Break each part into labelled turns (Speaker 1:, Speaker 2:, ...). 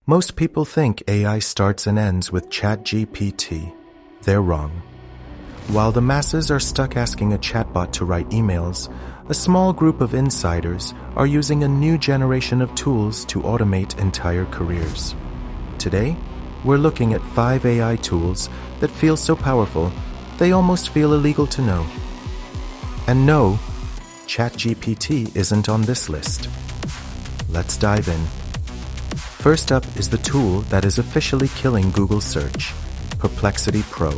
Speaker 1: Most people think AI starts and ends with ChatGPT. They're wrong. While the masses are stuck asking a chatbot to write emails, a small group of insiders are using a new generation of tools to automate entire careers. Today, we're looking at 5 AI tools that feel so powerful, they almost feel illegal to know. And no, ChatGPT isn't on this list. Let's dive in. First up is the tool that is officially killing Google search, Perplexity Pro.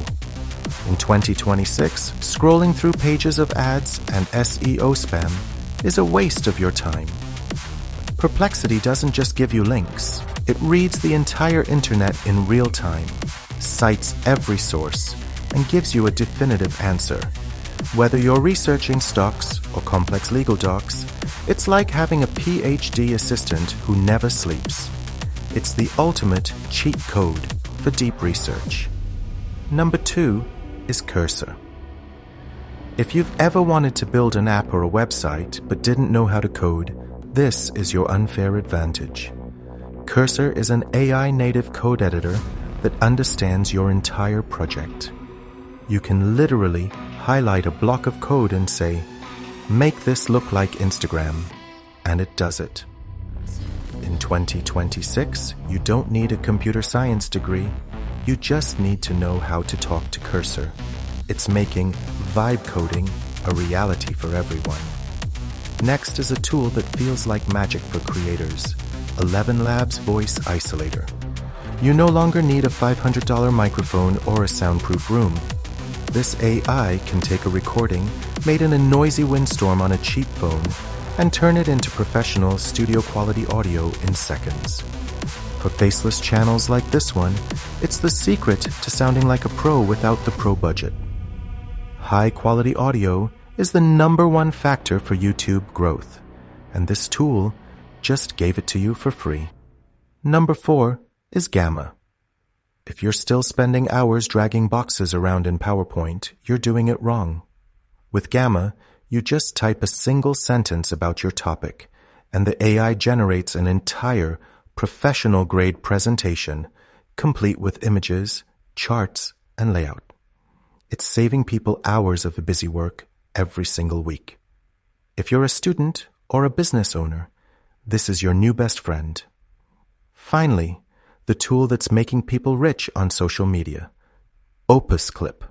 Speaker 1: In 2026, scrolling through pages of ads and SEO spam is a waste of your time. Perplexity doesn't just give you links. It reads the entire internet in real time, cites every source, and gives you a definitive answer. Whether you're researching stocks or complex legal docs, it's like having a PhD assistant who never sleeps. It's the ultimate cheat code for deep research. Number 2 is Cursor. If you've ever wanted to build an app or a website but didn't know how to code, this is your unfair advantage. Cursor is an AI-native code editor that understands your entire project. You can literally highlight a block of code and say, "Make this look like Instagram," and it does it. In 2026, you don't need a computer science degree. You just need to know how to talk to Cursor. It's making vibe coding a reality for everyone. Next is a tool that feels like magic for creators, 11 Labs Voice Isolator. You no longer need a $500 microphone or a soundproof room. This AI can take a recording made in a noisy windstorm on a cheap phone and turn it into professional studio-quality audio in seconds. For faceless channels like this one, it's the secret to sounding like a pro without the pro budget. High-quality audio is the #1 factor for YouTube growth, and this tool just gave it to you for free. Number 4 is Gamma. If you're still spending hours dragging boxes around in PowerPoint, you're doing it wrong. With Gamma, you just type a single sentence about your topic, and the AI generates an entire professional-grade presentation, complete with images, charts, and layout. It's saving people hours of busy work every single week. If you're a student or a business owner, this is your new best friend. Finally, the tool that's making people rich on social media, Opus Clip.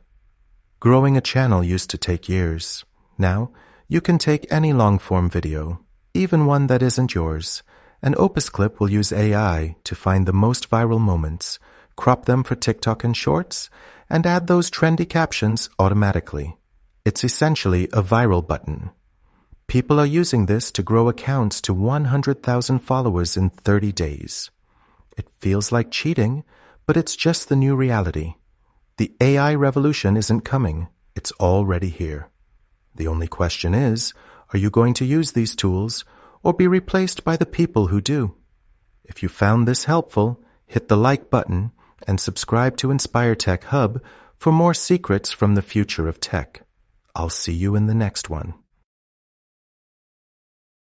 Speaker 1: Growing a channel used to take years. Now, you can take any long-form video, even one that isn't yours, and Opus Clip will use AI to find the most viral moments, crop them for TikTok and Shorts, and add those trendy captions automatically. It's essentially a viral button. People are using this to grow accounts to 100,000 followers in 30 days. It feels like cheating, but it's just the new reality. The AI revolution isn't coming, it's already here. The only question is, are you going to use these tools or be replaced by the people who do? If you found this helpful, hit the like button and subscribe to InspireTech Hub for more secrets from the future of tech. I'll see you in the next one.